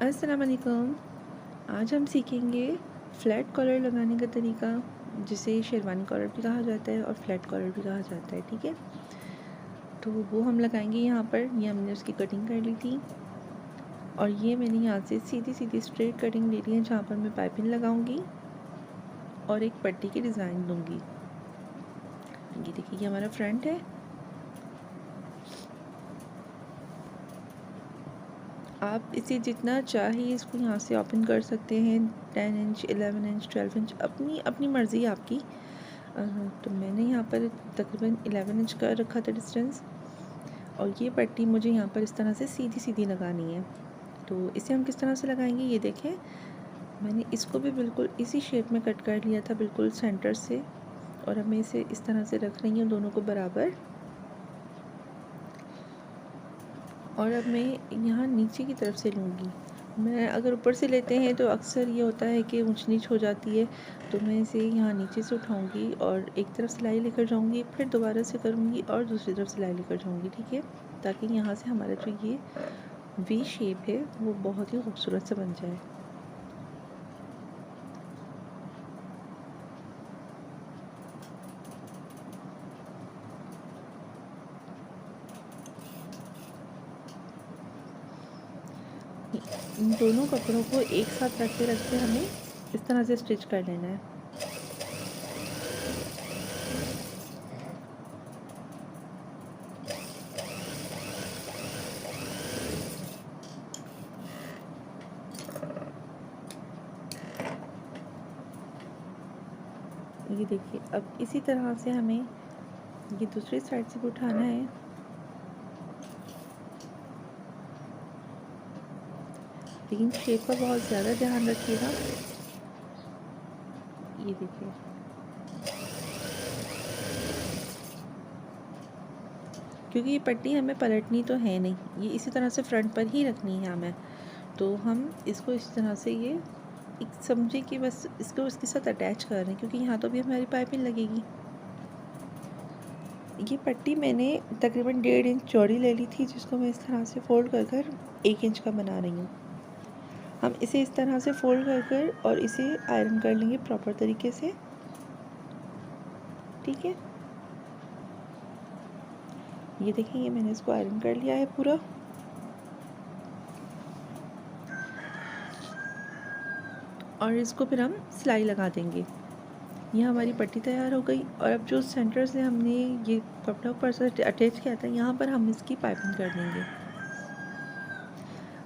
अस्सलाम वालेकुम। आज हम सीखेंगे फ़्लैट कॉलर लगाने का तरीका, जिसे शेरवानी कॉलर भी कहा जाता है और फ़्लैट कॉलर भी कहा जाता है। ठीक है, तो वो हम लगाएंगे यहाँ पर। ये हमने उसकी कटिंग कर ली थी और ये मैंने यहाँ से सीधी सीधी स्ट्रेट कटिंग ले ली है, जहाँ पर मैं पाइपिंग लगाऊंगी और एक पट्टी की डिज़ाइन दूंगी। ये देखिए, ये हमारा फ्रंट है। आप इसे जितना चाहे इसको यहाँ से ओपन कर सकते हैं, 10 इंच, 11 इंच, 12 इंच, अपनी अपनी मर्ज़ी आपकी। तो मैंने यहाँ पर तकरीबन 11 इंच का रखा था डिस्टेंस, और ये पट्टी मुझे यहाँ पर इस तरह से सीधी सीधी लगानी है। तो इसे हम किस तरह से लगाएंगे, ये देखें। मैंने इसको भी बिल्कुल इसी शेप में कट कर लिया था, बिल्कुल सेंटर से, और अब मैं इसे इस तरह से रख रही हूँ दोनों को बराबर। और अब मैं यहाँ नीचे की तरफ से लूँगी। मैं अगर ऊपर से लेते हैं तो अक्सर ये होता है कि ऊंच नीच हो जाती है, तो मैं इसे यहाँ नीचे से उठाऊँगी और एक तरफ सिलाई लेकर जाऊँगी, फिर दोबारा से करूँगी और दूसरी तरफ सिलाई लेकर जाऊँगी। ठीक है, ताकि यहाँ से हमारा जो ये वी शेप है वो बहुत ही खूबसूरत सा बन जाए। इन दोनों कपड़ों को एक साथ रखते रखते हमें इस तरह से स्टिच कर लेना है। ये देखिए, अब इसी तरह से हमें ये दूसरी साइड से भी उठाना है। लेकिन शेप का बहुत ज़्यादा ध्यान रखिएगा। ये देखिए, क्योंकि ये पट्टी हमें पलटनी तो है नहीं, ये इसी तरह से फ्रंट पर ही रखनी है हमें। तो हम इसको इस तरह से, ये एक समझे कि बस इसको इसके साथ अटैच कर रहे हैं, क्योंकि यहाँ तो भी हमारी पाइपिंग लगेगी। ये पट्टी मैंने तकरीबन 1.5 इंच चौड़ी ले ली थी, जिसको मैं इस तरह से फोल्ड कर कर 1 इंच का बना रही हूँ। हम इसे इस तरह से फोल्ड कर कर और इसे आयरन कर लेंगे प्रॉपर तरीके से। ठीक है, ये देखें, ये मैंने इसको आयरन कर लिया है पूरा। और इसको फिर हम सिलाई लगा देंगे। ये हमारी पट्टी तैयार हो गई। और अब जो सेंटर से हमने ये कपड़ा ऊपर से अटैच किया था, यहाँ पर हम इसकी पाइपिंग कर देंगे।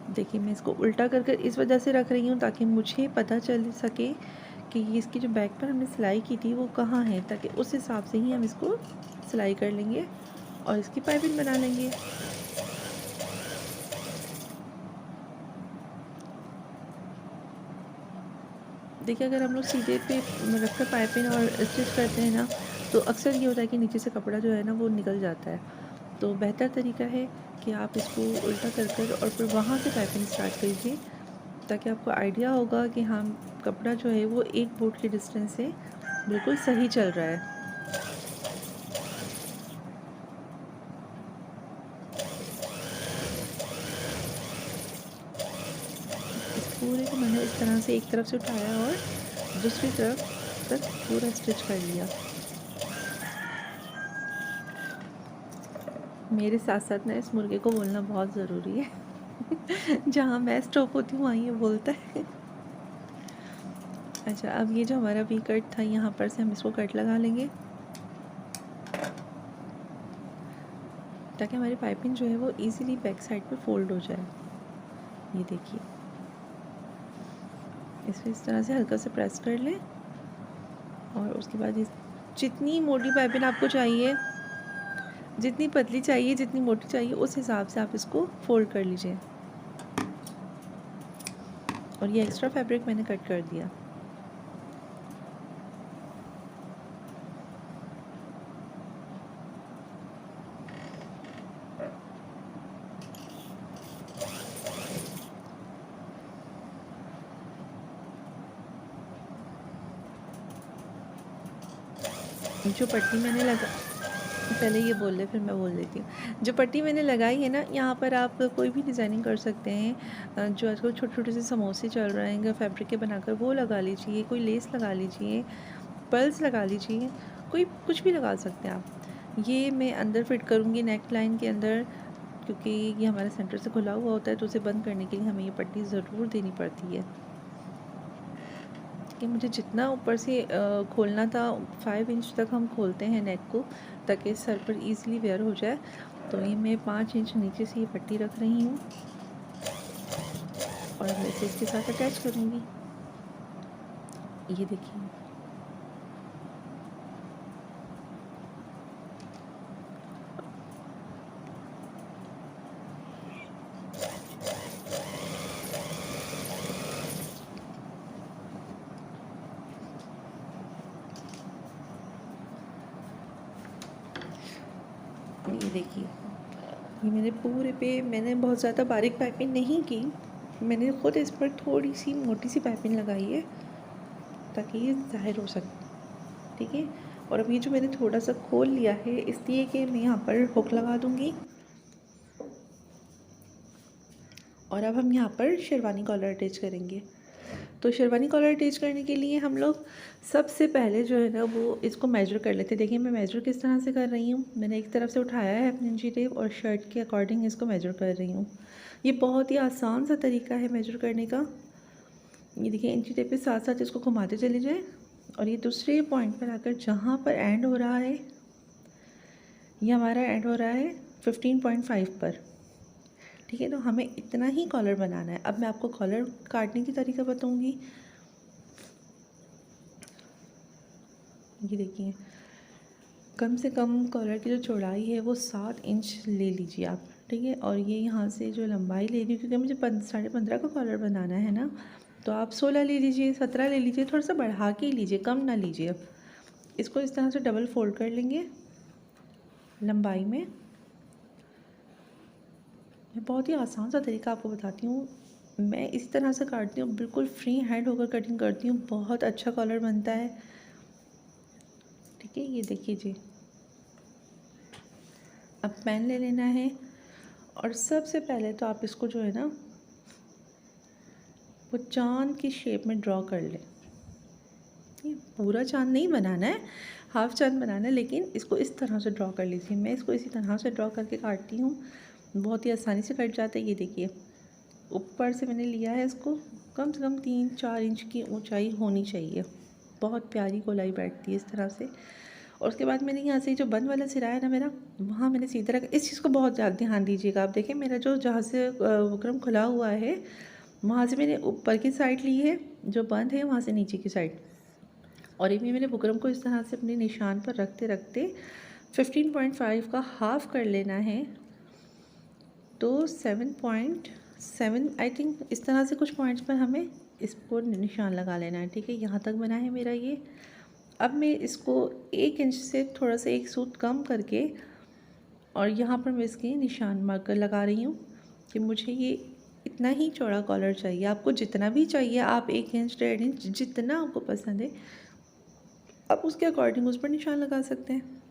देखिए, मैं इसको उल्टा कर कर इस वजह से रख रही हूँ ताकि मुझे पता चल सके कि ये इसकी जो बैक पर हमने सिलाई की थी वो कहाँ है, ताकि उस हिसाब से ही हम इसको सिलाई कर लेंगे और इसकी पाइपिंग बना लेंगे। देखिए, अगर हम लोग सीधे पे रख कर पाइपिंग और स्टिच करते हैं ना, तो अक्सर ये होता है कि नीचे से कपड़ा जो है ना वो निकल जाता है। तो बेहतर तरीका है कि आप इसको उल्टा कर कर और फिर वहाँ से पाइपिंग स्टार्ट कीजिए, ताकि आपको आइडिया होगा कि हाँ, कपड़ा जो है वो एक बोट के डिस्टेंस से बिल्कुल सही चल रहा है। इस पूरे को मैंने इस तरह से एक तरफ से उठाया और दूसरी तरफ तक पूरा स्टिच कर लिया। मेरे साथ साथ ना इस मुर्गे को बोलना बहुत ज़रूरी है। जहाँ मैं स्टॉप होती हूँ वहाँ ये बोलता है। अच्छा, अब ये जो हमारा वी कट था, यहाँ पर से हम इसको कट लगा लेंगे, ताकि हमारी पाइपिंग जो है वो इजीली बैक साइड पे फोल्ड हो जाए। ये देखिए, इसको इस तरह से हल्का से प्रेस कर लें और उसके बाद इस जितनी मोटी पाइपिंग आपको चाहिए, जितनी पतली चाहिए, जितनी मोटी चाहिए, उस हिसाब से आप इसको फोल्ड कर लीजिए। और ये एक्स्ट्रा फैब्रिक मैंने कट कर दिया। जो पट्टी मैंने लगा पहले ये बोल ले फिर मैं बोल देती हूँ। जो पट्टी मैंने लगाई है ना, यहाँ पर आप कोई भी डिज़ाइनिंग कर सकते हैं। जो आजकल छोटे-छोटे से समोसे चल रहे हैं फैब्रिक के बनाकर, वो लगा लीजिए, कोई लेस लगा लीजिए, पर्ल्स लगा लीजिए, कोई कुछ भी लगा सकते हैं आप। ये मैं अंदर फिट करूँगी नेक लाइन के अंदर, क्योंकि ये हमारे सेंटर से खुला हुआ होता है, तो उसे बंद करने के लिए हमें ये पट्टी ज़रूर देनी पड़ती है। कि मुझे जितना ऊपर से खोलना था 5 इंच तक हम खोलते हैं नेक को, ताकि सर पर इजीली वेयर हो जाए। तो ये मैं 5 इंच नीचे से ये पट्टी रख रही हूँ और मैं इसे इसके साथ अटैच करूँगी। ये देखिए, ये देखिए, ये मैंने पूरे पे मैंने बहुत ज़्यादा बारीक पाइपिंग नहीं की, मैंने ख़ुद इस पर थोड़ी सी मोटी सी पाइपिंग लगाई है ताकि ये ज़ाहिर हो सके। ठीक है, और अब ये जो मैंने थोड़ा सा खोल लिया है, इसलिए कि मैं यहाँ पर हुक लगा दूँगी। और अब हम यहाँ पर शेरवानी कॉलर अटैच करेंगे। तो शेरवानी कॉलर अटैच करने के लिए हम लोग सबसे पहले जो है ना, वो इसको मेजर कर लेते हैं। देखिए मैं मेजर किस तरह से कर रही हूँ, मैंने एक तरफ से उठाया है अपनी इंची टेप और शर्ट के अकॉर्डिंग इसको मेजर कर रही हूँ। ये बहुत ही आसान सा तरीका है मेजर करने का। ये देखिए, इंची टेप के साथ साथ इसको घुमाते चले जाएं और ये दूसरे पॉइंट पर आकर जहाँ पर एंड हो रहा है, ये हमारा एंड हो रहा है 15.5 पर। ठीक है, तो हमें इतना ही कॉलर बनाना है। अब मैं आपको कॉलर काटने की तरीका बताऊंगी। ये देखिए, कम से कम कॉलर की जो चौड़ाई है वो 7 इंच ले लीजिए आप। ठीक है, और ये यहाँ से जो लंबाई ले रही हूँ, क्योंकि मुझे 15.5 का कॉलर बनाना है ना, तो आप 16 ले लीजिए, 17 ले लीजिए, थोड़ा सा बढ़ा के लीजिए, कम ना लीजिए। अब इसको इस तरह से डबल फोल्ड कर लेंगे लंबाई में। मैं बहुत ही आसान सा तरीका आपको बताती हूँ। मैं इस तरह से काटती हूँ, बिल्कुल फ्री हैंड होकर कटिंग करती हूँ, बहुत अच्छा कॉलर बनता है। ठीक है, ये देखिए जी। अब पेन ले लेना है और सबसे पहले तो आप इसको जो है ना, वो चाँद की शेप में ड्रॉ कर लें। ये पूरा चाँद नहीं बनाना है, हाफ चाँद बनाना है, लेकिन इसको इस तरह से ड्रॉ कर लीजिए। मैं इसको इसी तरह से ड्रॉ करके काटती हूँ, बहुत ही आसानी से कट जाता है। ये देखिए, ऊपर से मैंने लिया है इसको, कम से कम 3-4 इंच की ऊंचाई होनी चाहिए। बहुत प्यारी गोलाई बैठती है इस तरह से। और उसके बाद मैंने यहाँ से जो बंद वाला सिरा है ना मेरा, वहाँ मैंने सीधा रखा। इस चीज़ को बहुत ज़्यादा ध्यान दीजिएगा। आप देखें, मेरा जो जहाँ से बुकरम खुला हुआ है, वहाँ से मैंने ऊपर की साइड ली है, जो बंद है वहाँ से नीचे की साइड। और ये मैंने बुकरम को इस तरह से अपने निशान पर रखते रखते 15.5 का हाफ कर लेना है, तो 7.7 आई थिंक इस तरह से कुछ पॉइंट्स पर हमें इसको निशान लगा लेना है। ठीक है, यहाँ तक बना है मेरा ये। अब मैं इसको 1 इंच से थोड़ा सा 1 सूत कम करके और यहाँ पर मैं इसके निशान मार्कर लगा रही हूँ कि मुझे ये इतना ही चौड़ा कॉलर चाहिए। आपको जितना भी चाहिए, आप 1 इंच 1.5 इंच जितना आपको पसंद है, आप उसके अकॉर्डिंग उस पर निशान लगा सकते हैं।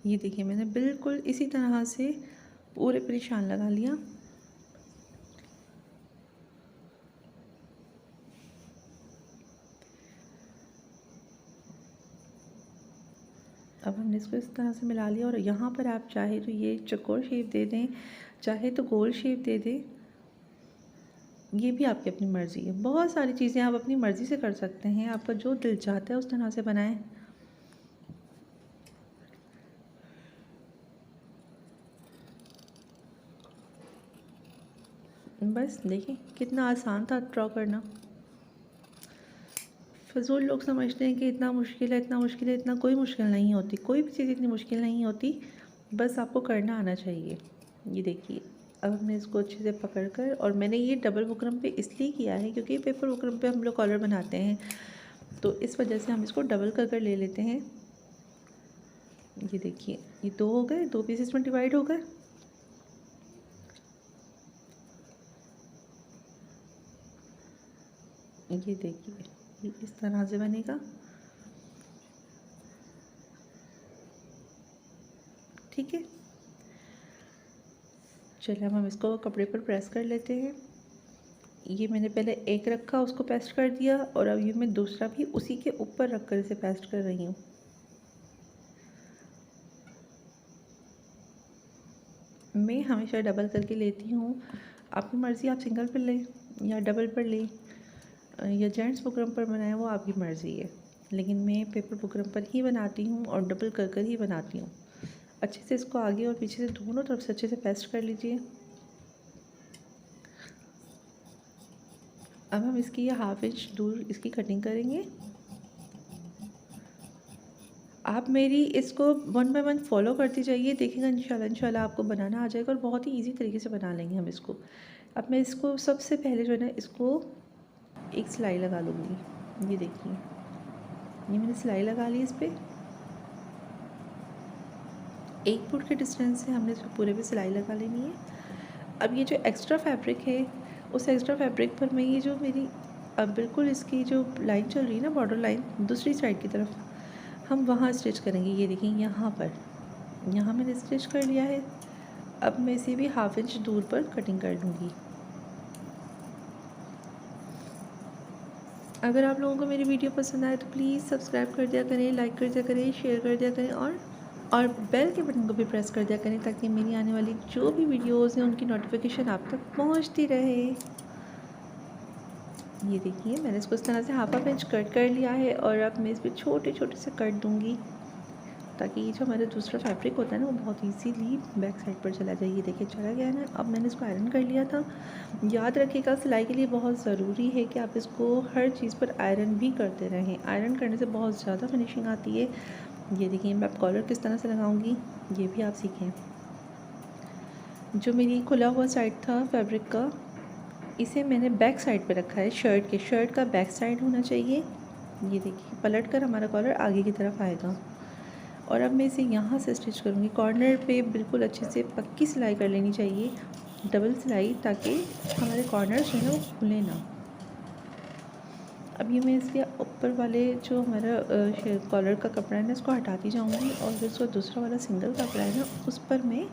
ये देखिए, मैंने बिल्कुल इसी तरह से पूरे पे निशान लगा लिया। अब हमने इसको इस तरह से मिला लिया और यहाँ पर आप चाहे तो ये चौकोर शेप दे दें, चाहे तो गोल शेप दे दें, ये भी आपकी अपनी मर्ज़ी है। बहुत सारी चीज़ें आप अपनी मर्ज़ी से कर सकते हैं, आपका जो दिल चाहता है उस तरह से बनाएं। बस देखिए, कितना आसान था ड्रॉ करना। फजूल लोग समझते हैं कि इतना मुश्किल है, इतना मुश्किल है। इतना कोई मुश्किल नहीं होती, कोई भी चीज़ इतनी मुश्किल नहीं होती, बस आपको करना आना चाहिए। ये देखिए, अब हमने इसको अच्छे से पकड़ कर, और मैंने ये डबल बुकरम पे इसलिए किया है क्योंकि पेपर बुकरम पे हम लोग कॉलर बनाते हैं, तो इस वजह से हम इसको डबल कर ले लेते हैं। ये देखिए, ये 2 हो गए, 2 पीसेस में डिवाइड हो गए। ये देखिए, ये इस तरह से बनेगा। ठीक है। चलिए अब हम इसको कपड़े पर प्रेस कर लेते हैं। ये मैंने पहले एक रखा, उसको पेस्ट कर दिया, और अब ये मैं दूसरा भी उसी के ऊपर रख कर इसे पेस्ट कर रही हूँ। मैं हमेशा डबल करके लेती हूँ, आपकी मर्ज़ी, आप सिंगल पर लें या डबल पर लें या जेंट्स बुकरम पर बनाएं, वो आपकी मर्ज़ी है। लेकिन मैं पेपर बुकरम पर ही बनाती हूँ और डबल कर कर ही बनाती हूँ। अच्छे से इसको आगे और पीछे से दोनों तरफ से अच्छे से पेस्ट कर लीजिए। अब हम इसकी ये 1/2 इंच दूर इसकी कटिंग करेंगे। आप मेरी इसको 1 बाय 1 फॉलो करती जाइए, देखिएगा इंशाल्लाह आपको बनाना आ जाएगा और बहुत ही इजी तरीके से बना लेंगे हम इसको। अब मैं इसको सबसे पहले जो है ना, इसको एक सिलाई लगा लूँगी। ये देखिए, ये मैंने सिलाई लगा ली इस पर। 1 फुट के डिस्टेंस से हमने इसको पूरे पे सिलाई लगा लेनी है। अब ये जो एक्स्ट्रा फैब्रिक है, उस एक्स्ट्रा फैब्रिक पर मैं ये जो मेरी अब बिल्कुल इसकी जो लाइन चल रही है ना, बॉर्डर लाइन दूसरी साइड की तरफ, हम वहाँ स्टिच करेंगे। ये देखिए यहाँ पर, यहाँ मैंने स्टिच कर लिया है। अब मैं इसे भी 1/2 इंच दूर पर कटिंग कर लूँगी। अगर आप लोगों को मेरी वीडियो पसंद आए तो प्लीज़ सब्सक्राइब कर दिया करें, लाइक कर दिया करें, शेयर कर दिया करें, और बेल के बटन को भी प्रेस कर दिया करें, ताकि मेरी आने वाली जो भी वीडियोज़ हैं उनकी नोटिफिकेशन आप तक पहुँचती रहे। ये देखिए, मैंने इसको इस तरह से 1/2 इंच कट कर लिया है, और अब मैं इस पर छोटे छोटे से कट दूँगी, ताकि ये जो हमारा दूसरा फैब्रिक होता है ना, वो बहुत इजीली बैक साइड पर चला जाए। ये देखिए चला गया है ना। अब मैंने इसको आयरन कर लिया था। याद रखिएगा, सिलाई के लिए बहुत ज़रूरी है कि आप इसको हर चीज़ पर आयरन भी करते रहें। आयरन करने से बहुत ज़्यादा फिनिशिंग आती है। ये देखिए, मैं अब कॉलर किस तरह से लगाऊंगी ये भी आप सीखें। जो मेरी खुला हुआ साइड था फैब्रिक का, इसे मैंने बैक साइड पे रखा है। शर्ट का बैक साइड होना चाहिए। ये देखिए, पलट कर हमारा कॉलर आगे की तरफ आएगा। और अब मैं इसे यहाँ से स्टिच करूँगी। कॉर्नर पे बिल्कुल अच्छे से पक्की सिलाई कर लेनी चाहिए, डबल सिलाई, ताकि हमारे कॉर्नर्स जो है ना वो खुले ना। अब ये मैं इसके ऊपर वाले जो हमारा कॉलर का कपड़ा है ना, इसको हटाती जाऊँगी, और फिर उसका दूसरा वाला सिंगल कपड़ा है ना, उस पर मैं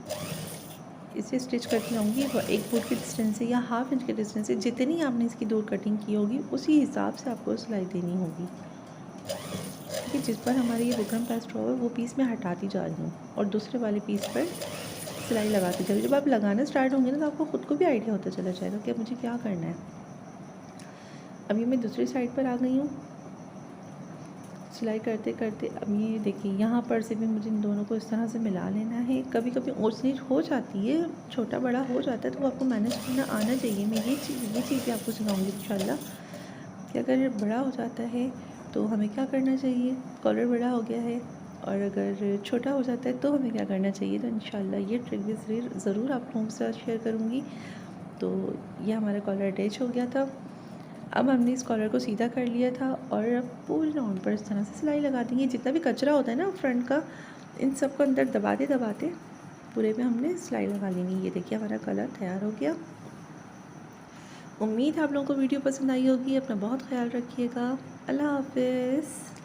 इसे स्टिच करती जाऊँगी। 1 फुट के डिस्टेंस से या 1/2 इंच के डिस्टेंस से, जितनी आपने इसकी दूर कटिंग की होगी उसी हिसाब से आपको सिलाई देनी होगी। कि जिस पर हमारी ये बुकरम पेस्ट हुआ है वो पीस मैं हटाती जा रही हूँ, और दूसरे वाले पीस पर सिलाई लगाती जा रही हूँ। जब आप लगाना स्टार्ट होंगे ना, तो आपको ख़ुद को भी आइडिया होता चला जाएगा कि मुझे क्या करना है। अभी मैं दूसरी साइड पर आ गई हूँ सिलाई करते करते। अब ये देखिए, यहाँ पर से भी मुझे इन दोनों को इस तरह से मिला लेना है। कभी कभी ओवर स्टिच हो जाती है, छोटा बड़ा हो जाता है, तो आपको मैनेज करना आना चाहिए। मैं ये चीज़ आपको सिखाऊंगी इंशाल्लाह, कि अगर बड़ा हो जाता है तो हमें क्या करना चाहिए। कॉलर बड़ा हो गया है, और अगर छोटा हो जाता है तो हमें क्या करना चाहिए। तो इंशाल्लाह ये ट्रिक भी ज़रूर आप लोगों के साथ शेयर करूँगी। तो ये हमारा कॉलर अटैच हो गया था। अब हमने इस कॉलर को सीधा कर लिया था, और अब पूरे राउंड पर इस तरह से सिलाई लगा देंगे। जितना भी कचरा होता है ना फ्रंट का, इन सब को अंदर दबाते दबाते पूरे पे हमने सिलाई लगा लेनी। ये देखिए, हमारा कलर तैयार हो गया। उम्मीद है आप लोगों को वीडियो पसंद आई होगी। अपना बहुत ख्याल रखिएगा। अल्लाह हाफ़िज़।